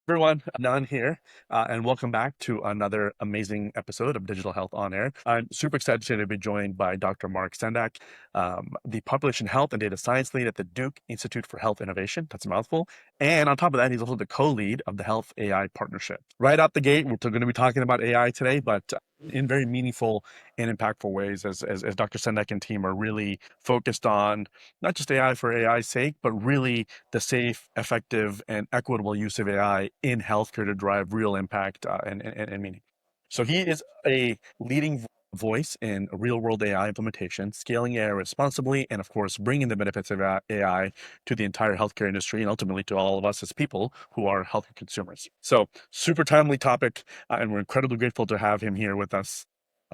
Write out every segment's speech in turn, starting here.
Everyone, Nan here, and welcome back to another amazing episode of Digital Health on Air. I'm super excited today to be joined by Dr. Mark Sendak, the Population Health and Data Science Lead at the Duke Institute for Health Innovation. That's a mouthful. And on top of that, he's also the co-lead of the Health AI Partnership. Right out the gate, we're going to be talking about AI today, but in very meaningful and impactful ways, as Dr. Sendak and team are really focused on not just AI for AI's sake, but really the safe, effective, and equitable use of AI in healthcare to drive real impact and meaning. So he is a leading voice in real world AI implementation, scaling AI responsibly, and of course, bringing the benefits of AI to the entire healthcare industry and ultimately to all of us as people who are healthcare consumers. So, super timely topic, and we're incredibly grateful to have him here with us.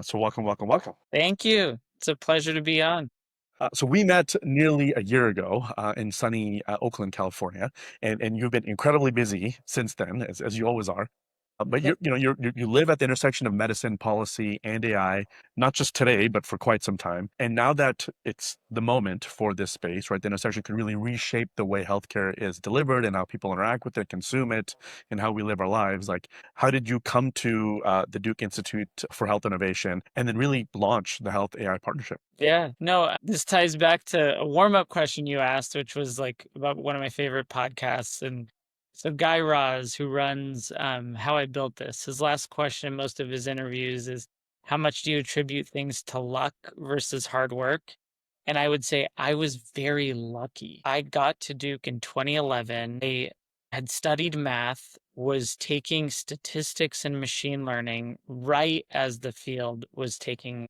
So, welcome, welcome, welcome. Thank you. It's a pleasure to be on. So we met nearly a year ago in sunny Oakland, California, and you've been incredibly busy since then, as you always are. But Yep. you live at the intersection of medicine, policy, and AI, not just today, but for quite some time. And now that it's the moment for this space, right, the intersection can really reshape the way healthcare is delivered and how people interact with it, consume it, and how we live our lives. Like, how did you come to the Duke Institute for Health Innovation and then really launch the Health AI Partnership? Yeah. No, this ties back to a warm-up question you asked, which was like about one of my favorite podcasts. And so Guy Raz, who runs How I Built This, his last question in most of his interviews is, how much do you attribute things to luck versus hard work? And I would say I was very lucky. I got to Duke in 2011. I had studied math, was taking statistics and machine learning right as the field was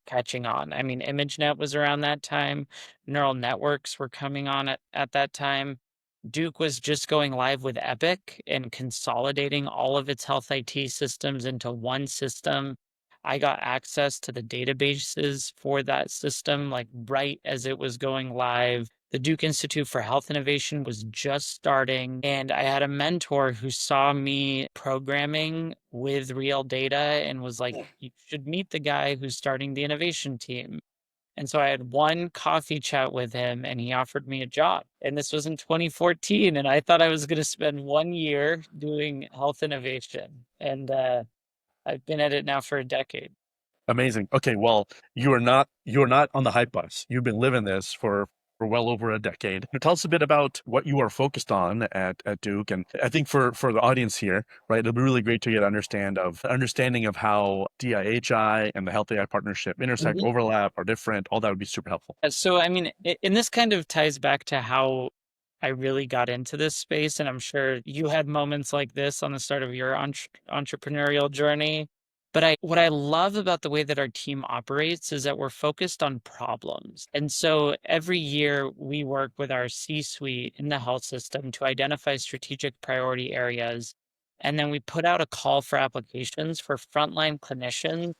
catching on. I mean, ImageNet was around that time, neural networks were coming on at that time. Duke was just going live with Epic and consolidating all of its health IT systems into one system. I got access to the databases for that system, like right as it was going live. The Duke Institute for Health Innovation was just starting, and I had a mentor who saw me programming with real data and was like, you should meet the guy who's starting the innovation team. And so I had one coffee chat with him and he offered me a job. And this was in 2014. And I thought I was going to spend 1 year doing health innovation. And I've been at it now for a decade. Amazing. Okay, well, you're not on the hype bus. You've been living this for well over a decade. Tell us a bit about what you are focused on at Duke. And I think for the audience here, right, it'll be really great to get understanding of how DIHI and the Health AI partnership intersect, Mhm. overlap, are different. All that would be super helpful. So, I mean, and this kind of ties back to how I really got into this space. And I'm sure you had moments like this on the start of your entrepreneurial journey. But what I love about the way that our team operates is that we're focused on problems. And so every year we work with our C-suite in the health system to identify strategic priority areas. And then we put out a call for applications for frontline clinicians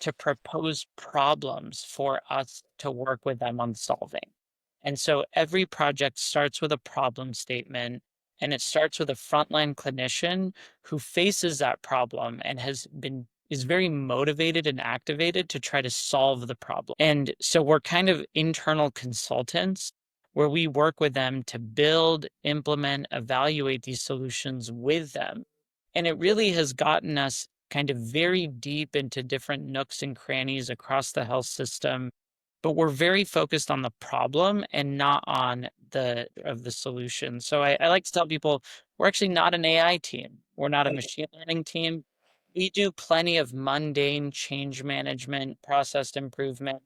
to propose problems for us to work with them on solving. And so every project starts with a problem statement, and it starts with a frontline clinician who faces that problem and is very motivated and activated to try to solve the problem. And so we're kind of internal consultants where we work with them to build, implement, evaluate these solutions with them. And it really has gotten us kind of very deep into different nooks and crannies across the health system, but we're very focused on the problem and not on the solution. So I like to tell people we're actually not an AI team. We're not a machine learning team. We do plenty of mundane change management, process improvement.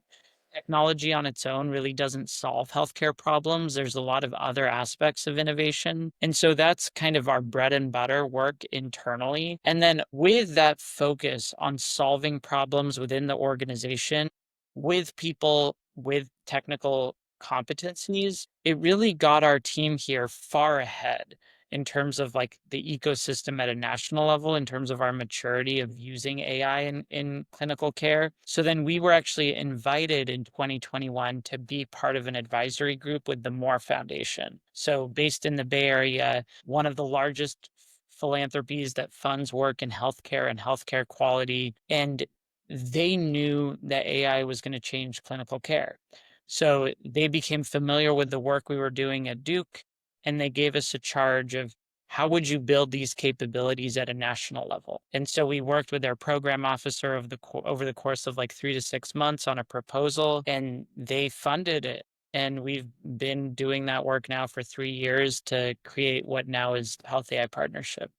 Technology on its own really doesn't solve healthcare problems. There's a lot of other aspects of innovation. And so that's kind of our bread and butter work internally. And then with that focus on solving problems within the organization with people with technical competencies, it really got our team here far ahead in terms of like the ecosystem at a national level, in terms of our maturity of using AI in clinical care. So then we were actually invited in 2021 to be part of an advisory group with the Moore Foundation. So based in the Bay Area, one of the largest philanthropies that funds work in healthcare and healthcare quality. And they knew that AI was going to change clinical care. So they became familiar with the work we were doing at Duke, and they gave us a charge of how would you build these capabilities at a national level? And so we worked with their program officer over the course of like 3 to 6 months on a proposal, and they funded it. And we've been doing that work now for 3 years to create what now is Health AI Partnership.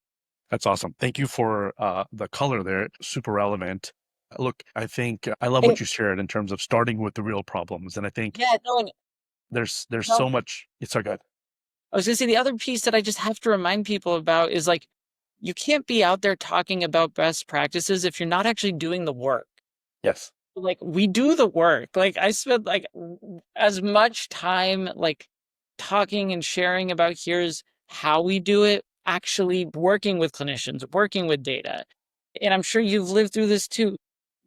That's awesome. Thank you for the color there. Super relevant. Look, I think I love And what you shared in terms of starting with the real problems, and I think yeah, no, and there's no, so much. It's so good. I was gonna say the other piece that I just have to remind people about is like you can't be out there talking about best practices if you're not actually doing the work. Yes, Like we do the work. Like I spend like as much time like talking and sharing about here's how we do it, actually working with clinicians, working with data. And I'm sure you've lived through this too.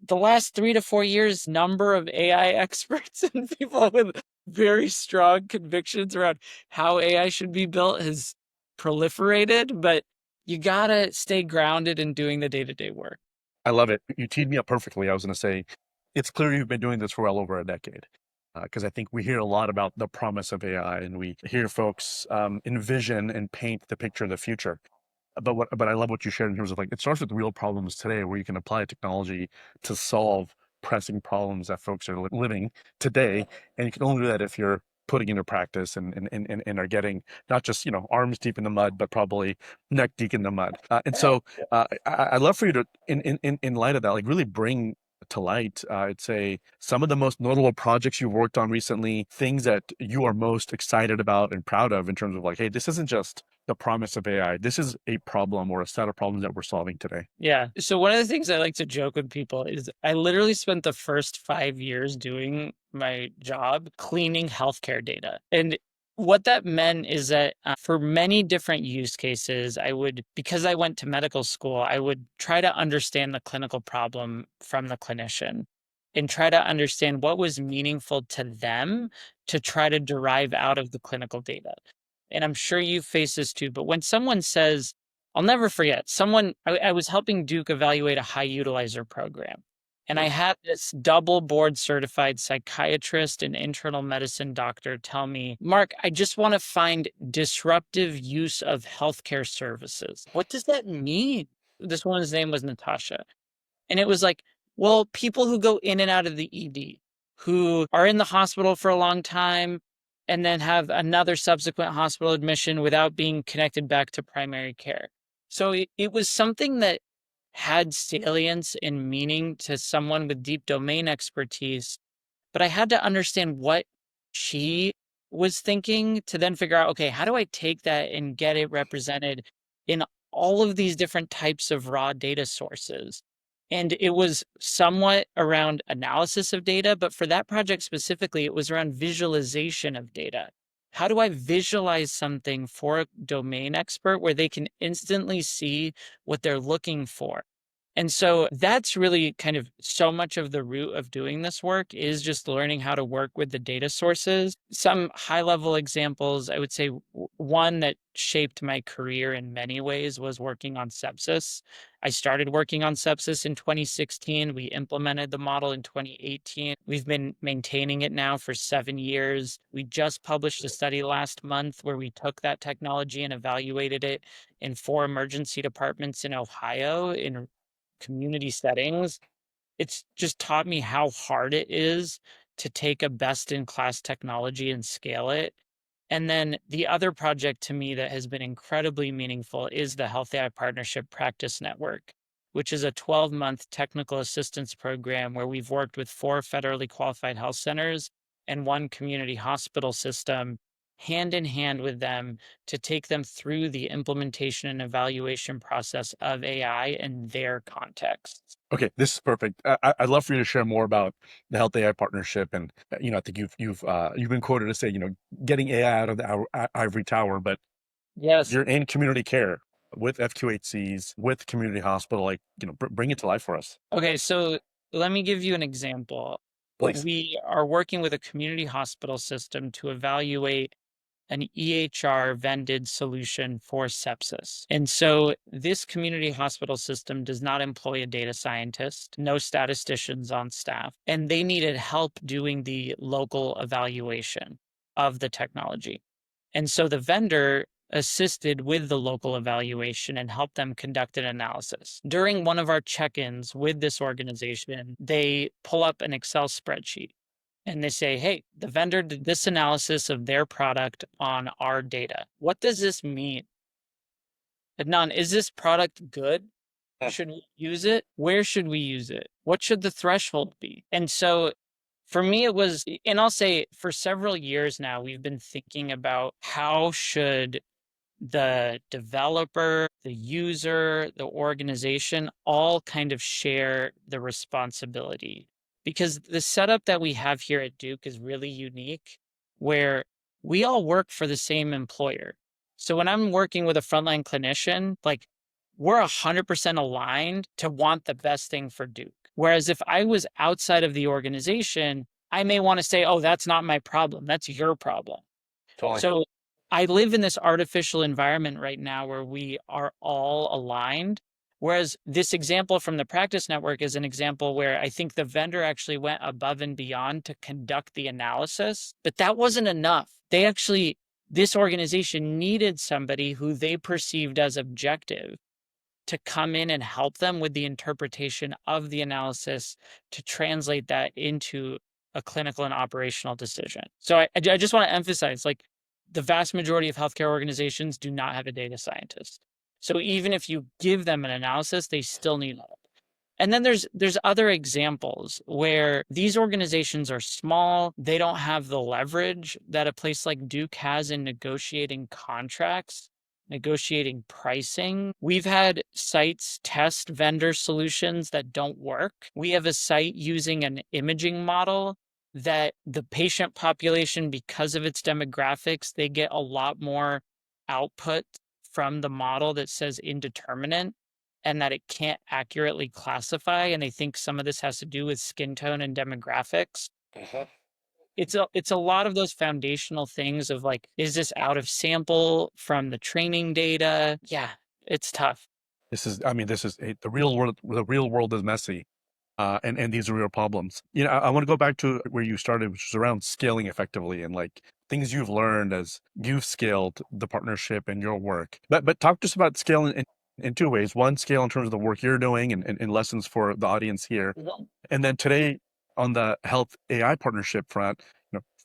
The last 3 to 4 years, number of AI experts and people with very strong convictions around how AI should be built has proliferated, but you gotta stay grounded in doing the day-to-day work. I love it. You teed me up perfectly. I was going to say, it's clear you've been doing this for well over a decade. Because I think we hear a lot about the promise of AI, and we hear folks envision and paint the picture of the future. But I love what you shared in terms of like it starts with real problems today, where you can apply technology to solve pressing problems that folks are living today, and you can only do that if you're putting into practice and are getting not just arms deep in the mud, but probably neck deep in the mud. And so I'd love for you to in light of that, like really bring to light, I'd say some of the most notable projects you've worked on recently, things that you are most excited about and proud of in terms of like, hey, this isn't just the promise of AI. This is a problem or a set of problems that we're solving today. Yeah. So one of the things I like to joke with people is I literally spent the first 5 years doing my job cleaning healthcare data. And what that meant is that for many different use cases, because I went to medical school, I would try to understand the clinical problem from the clinician and try to understand what was meaningful to them to try to derive out of the clinical data. And I'm sure you face this too, but when someone says, I'll never forget, I was helping Duke evaluate a high utilizer program. And I had this double board certified psychiatrist and internal medicine doctor tell me, Mark, I just want to find disruptive use of healthcare services. What does that mean? This woman's name was Natasha. And it was like, well, people who go in and out of the ED, who are in the hospital for a long time and then have another subsequent hospital admission without being connected back to primary care. So it was something that had salience and meaning to someone with deep domain expertise, but I had to understand what she was thinking to then figure out, okay, how do I take that and get it represented in all of these different types of raw data sources? And it was somewhat around analysis of data, but for that project specifically, it was around visualization of data. How do I visualize something for a domain expert where they can instantly see what they're looking for? And so that's really kind of so much of the root of doing this work is just learning how to work with the data sources. Some high level examples, I would say one that shaped my career in many ways was working on sepsis. I started working on sepsis in 2016. We implemented the model in 2018. We've been maintaining it now for 7 years. We just published a study last month where we took that technology and evaluated it in 4 emergency departments in Ohio in community settings. It's just taught me how hard it is to take a best in class technology and scale it. And then the other project to me that has been incredibly meaningful is the Health AI Partnership Practice Network, which is a 12-month technical assistance program where we've worked with 4 federally qualified health centers and 1 community hospital system hand in hand with them to take them through the implementation and evaluation process of AI in their contexts. Okay, this is perfect. I'd love for you to share more about the Health AI partnership, and I think you've been quoted as say, getting AI out of the ivory tower, but Yes. you're in community care with FQHCs, with community hospital, like bring it to life for us, Okay, so let me give you an example. please. We are working with a community hospital system to evaluate an EHR vended solution for sepsis. And so this community hospital system does not employ a data scientist, no statisticians on staff, and they needed help doing the local evaluation of the technology. And so the vendor assisted with the local evaluation and helped them conduct an analysis. During one of our check-ins with this organization, they pull up an Excel spreadsheet and they say, hey, the vendor did this analysis of their product on our data. What does this mean? Adnan, is this product good? Should we use it? Where should we use it? What should the threshold be? And so for me, it was, and I'll say for several years now, we've been thinking about how should the developer, the user, the organization all kind of share the responsibility. Because the setup that we have here at Duke is really unique, where we all work for the same employer. So when I'm working with a frontline clinician, like we're 100% aligned to want the best thing for Duke. Whereas if I was outside of the organization, I may want to say, oh, that's not my problem. That's your problem. Totally. So I live in this artificial environment right now where we are all aligned. Whereas this example from the practice network is an example where I think the vendor actually went above and beyond to conduct the analysis, but that wasn't enough. This organization needed somebody who they perceived as objective to come in and help them with the interpretation of the analysis to translate that into a clinical and operational decision. So I just want to emphasize, like, the vast majority of healthcare organizations do not have a data scientist. So even if you give them an analysis, they still need help. And then there's other examples where these organizations are small, they don't have the leverage that a place like Duke has in negotiating contracts, negotiating pricing. We've had sites test vendor solutions that don't work. We have a site using an imaging model that the patient population, because of its demographics, they get a lot more output from the model that says indeterminate and that it can't accurately classify. And they think some of this has to do with skin tone and demographics. It's a lot of those foundational things of like, is this out of sample from the training data? Yeah, it's tough. The real world. The real world is messy. And these are real problems. I want to go back to where you started, which is around scaling effectively and like things you've learned as you've scaled the partnership and your work. But talk to us about scaling in two ways. One, scale in terms of the work you're doing and lessons for the audience here. And then today on the health AI partnership front,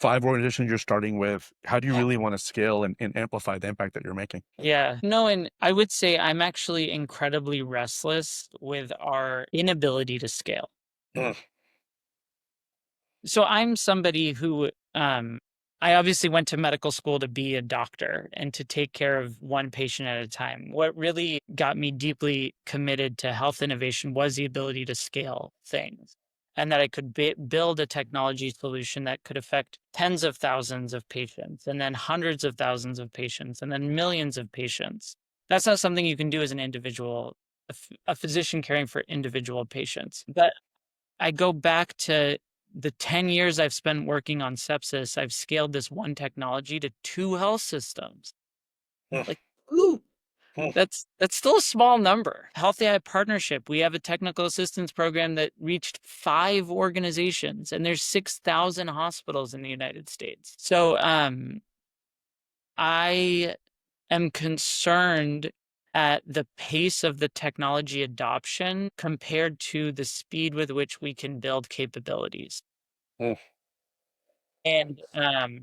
5 organizations you're starting with, how do you really want to scale and amplify the impact that you're making? Yeah, no, and I would say I'm actually incredibly restless with our inability to scale. Mm. So I'm somebody who I obviously went to medical school to be a doctor and to take care of one patient at a time. What really got me deeply committed to health innovation was the ability to scale things and that I could build a technology solution that could affect tens of thousands of patients and then hundreds of thousands of patients and then millions of patients. That's not something you can do as an individual, a physician caring for individual patients. But I go back to the 10 years I've spent working on sepsis. I've scaled this one technology to 2 health systems. Like, ooh, that's still a small number. Health AI partnership, we have a technical assistance program that reached 5 organizations, and there's 6,000 hospitals in the United States. So I am concerned at the pace of the technology adoption compared to the speed with which we can build capabilities. Mm. And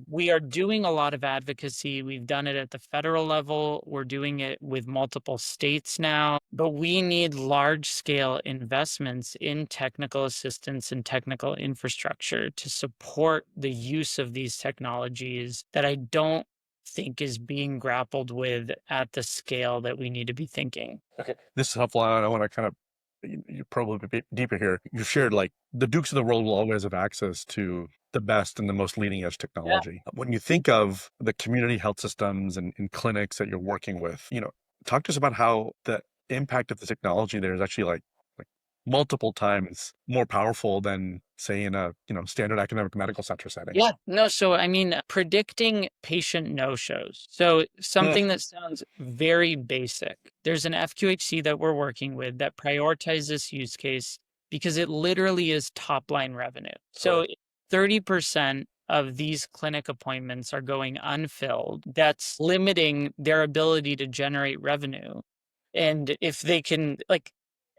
we are doing a lot of advocacy. We've done it at the federal level. We're doing it with multiple states now, but we need large scale investments in technical assistance and technical infrastructure to support the use of these technologies that I don't think is being grappled with at the scale that we need to be thinking. Okay. This is helpful. And I want to kind of, you probably a bit deeper here. You shared like the Dukes of the world will always have access to the best and the most leading edge technology. Yeah. When you think of the community health systems and clinics that you're working with, talk to us about how the impact of the technology there is actually like multiple times more powerful than say in a standard academic medical center setting. Yeah, no, so I mean, predicting patient no-shows. So something that sounds very basic. There's an FQHC that we're working with that prioritizes this use case because it literally is top line revenue. So 30% of these clinic appointments are going unfilled. That's limiting their ability to generate revenue. And if they can, like,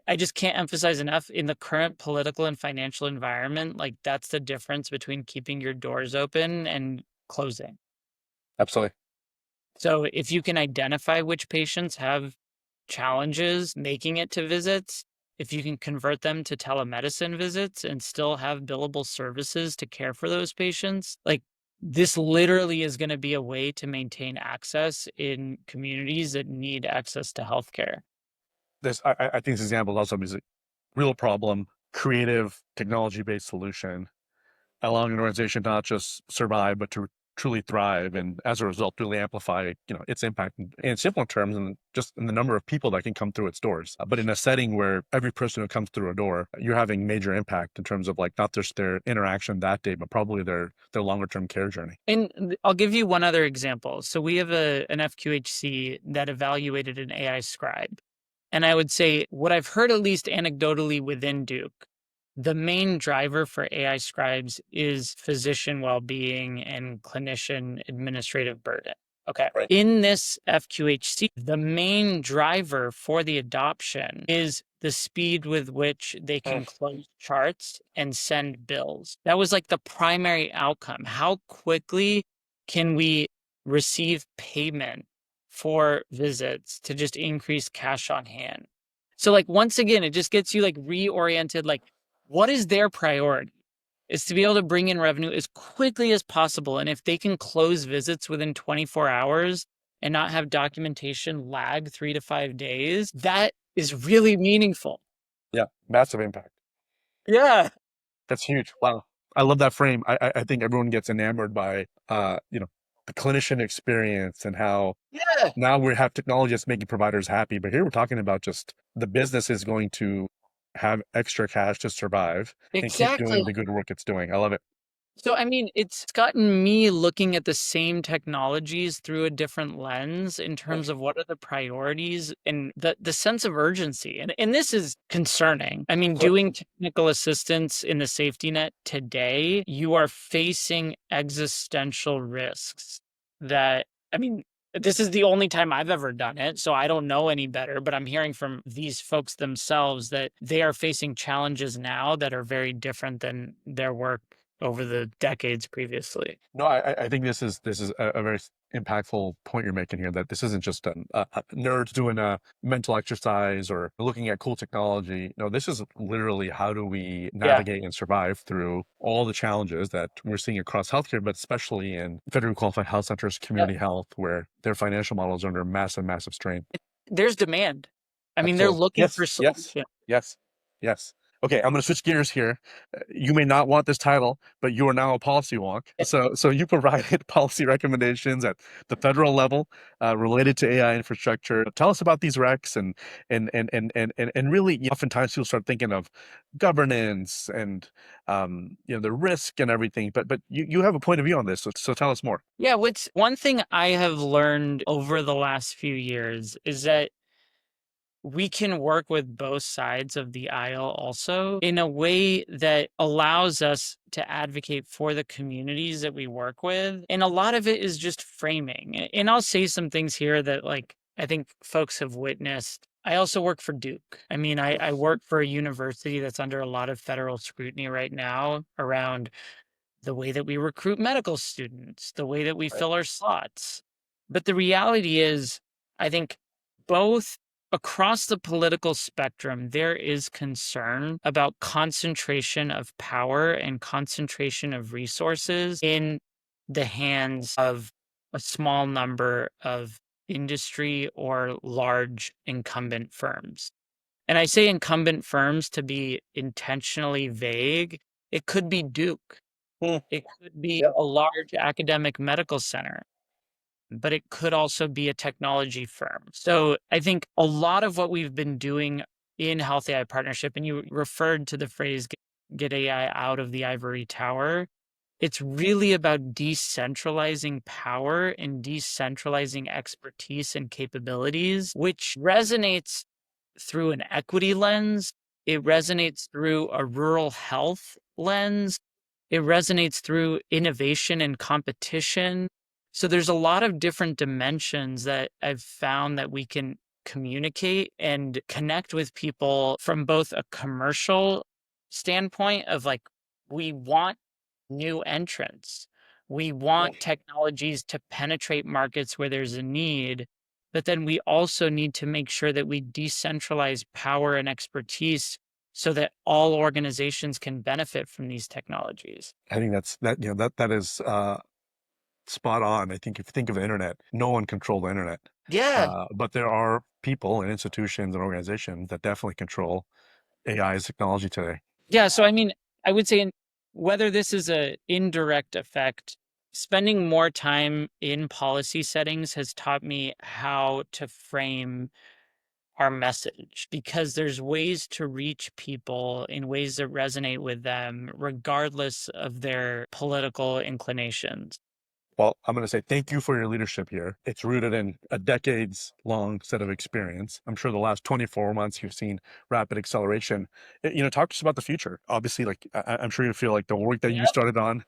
I just can't emphasize enough in the current political and financial environment, like, that's the difference between keeping your doors open and closing. Absolutely. So if you can identify which patients have challenges making it to visits, if you can convert them to telemedicine visits and still have billable services to care for those patients, like, this literally is going to be a way to maintain access in communities that need access to healthcare. I think this example also is a real problem, creative, technology-based solution, allowing an organization to not just survive, but to truly thrive, and as a result, really amplify, its impact in simpler terms, and just in the number of people that can come through its doors. But in a setting where every person who comes through a door, you're having major impact in terms of like not just their interaction that day, but probably their longer term care journey. And I'll give you one other example. So we have an FQHC that evaluated an AI scribe. And I would say what I've heard, at least anecdotally within Duke, the main driver for AI scribes is physician well-being and clinician administrative burden. Okay. Right. In this FQHC, the main driver for the adoption is the speed with which they can close charts and send bills. That was like the primary outcome. How quickly can we receive payment for visits to just increase cash on hand? So, like, once again, it just gets you like reoriented, like, what is their priority? Is to be able to bring in revenue as quickly as possible. And if they can close visits within 24 hours and not have documentation lag 3 to 5 days, that is really meaningful. Yeah, massive impact. Yeah. That's huge. Wow. I love that frame. I think everyone gets enamored by the clinician experience and how Yeah. now we have technology that's making providers happy. But here we're talking about just the business is going to have extra cash to survive and keep doing Exactly. the good work it's doing. I love it. So, I mean, it's gotten me looking at the same technologies through a different lens in terms of what are the priorities and the sense of urgency. And this is concerning. I mean, doing technical assistance in the safety net today, you are facing existential risks that, I mean, this is the only time I've ever done it, so I don't know any better, but I'm hearing from these folks themselves that they are facing challenges now that are very different than their work over the decades previously. No, I think this is a very impactful point you're making here. That this isn't just nerds doing a mental exercise or looking at cool technology. No, this is literally how do we Yeah. navigate and survive through all the challenges that we're seeing across healthcare, but especially in federally qualified health centers, Yeah. community health, where their financial models are under massive, massive strain. There's demand. I mean, they're Absolutely. looking for Yes. Yes. solutions. Yes. Yes. Okay, I'm going to switch gears here. You may not want this title, but you are now a policy wonk. So you provided policy recommendations at the federal level related to AI infrastructure. Tell us about these recs and really, oftentimes people start thinking of governance and the risk and everything. But you have a point of view on this, so tell us more. Yeah, what's one thing I have learned over the last few years is that we can work with both sides of the aisle also in a way that allows us to advocate for the communities that we work with. And a lot of it is just framing. And I'll say some things here that, like, I think folks have witnessed. I also work for Duke. I mean, I work for a university that's under a lot of federal scrutiny right now around the way that we recruit medical students, the way that we Right. fill our slots. But the reality is, I think both across the political spectrum, there is concern about concentration of power and concentration of resources in the hands of a small number of industry or large incumbent firms. And I say incumbent firms to be intentionally vague. It could be Duke. Hmm. It could be Yeah. a large academic medical center, but it could also be a technology firm. So I think a lot of what we've been doing in Health AI Partnership, and you referred to the phrase get AI out of the ivory tower, it's really about decentralizing power and decentralizing expertise and capabilities, which resonates through an equity lens. It resonates through a rural health lens. It resonates through innovation and competition. So there's a lot of different dimensions that I've found that we can communicate and connect with people from both a commercial standpoint of like, we want new entrants. We want technologies to penetrate markets where there's a need, but then we also need to make sure that we decentralize power and expertise so that all organizations can benefit from these technologies. I think that is spot on. I think if you think of the internet, no one controls the internet. Yeah. But there are people and institutions and organizations that definitely control AI's technology today. Yeah. So, I mean, I would say whether this is a indirect effect, spending more time in policy settings has taught me how to frame our message because there's ways to reach people in ways that resonate with them, regardless of their political inclinations. Well, I'm going to say thank you for your leadership here. It's rooted in a decades long set of experience. I'm sure the last 24 months you've seen rapid acceleration. Talk to us about the future. Obviously, like I'm sure you feel like the work that you started on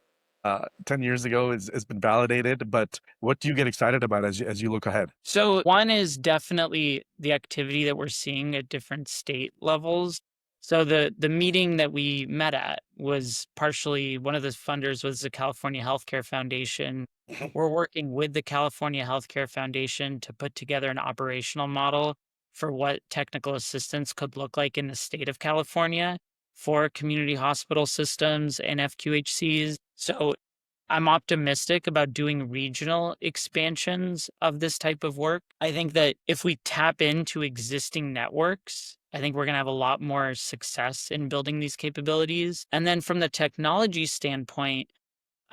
10 years ago has been validated, but what do you get excited about as you look ahead? So one is definitely the activity that we're seeing at different state levels. So the meeting that we met at was partially one of the funders was the California Healthcare Foundation. We're working with the California Healthcare Foundation to put together an operational model for what technical assistance could look like in the state of California for community hospital systems and FQHCs. So I'm optimistic about doing regional expansions of this type of work. I think that if we tap into existing networks, I think we're going to have a lot more success in building these capabilities. And then from the technology standpoint,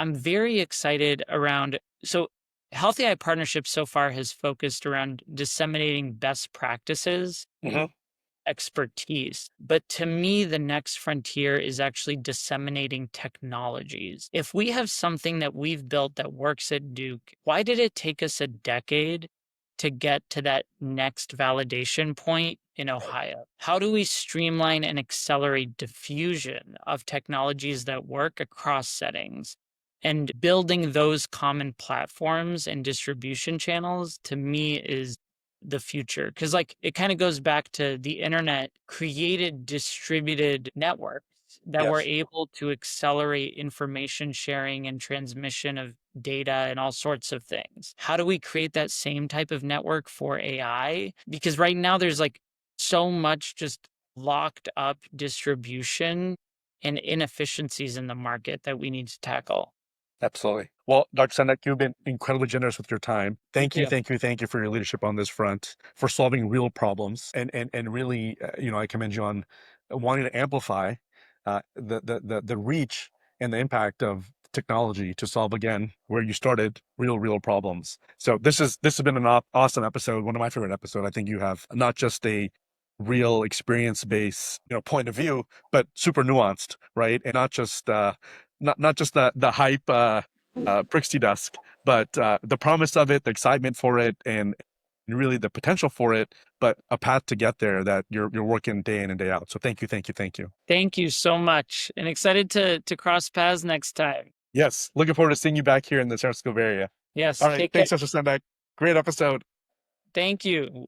I'm very excited around. So, Healthy Eye Partnership so far has focused around disseminating best practices expertise. But to me, the next frontier is actually disseminating technologies. If we have something that we've built that works at Duke, why did it take us a decade to get to that next validation point in Ohio? How do we streamline and accelerate diffusion of technologies that work across settings? And building those common platforms and distribution channels to me is the future, because like it kind of goes back to the internet created distributed networks that were Yes. able to accelerate information sharing and transmission of data and all sorts of things. How do we create that same type of network for AI? Because right now there's like so much just locked up distribution and inefficiencies in the market that we need to tackle. Absolutely. Well, Dr. Sendak, you've been incredibly generous with your time. Thank you. Thank you for your leadership on this front, for solving real problems, and really, I commend you on wanting to amplify the reach and the impact of technology to solve again where you started real problems. So this has been an awesome episode, one of my favorite episodes. I think you have not just a real experience based point of view, but super nuanced, right? And not just the hype Prixie Dusk, but the promise of it, the excitement for it, and really the potential for it, but a path to get there that you're working day in and day out. So thank you. Thank you so much, and excited to cross paths next time. Yes, looking forward to seeing you back here in the San Francisco Bay Area. Yes, All right, take care. thanks, Dr. Sendak. Great episode. Thank you.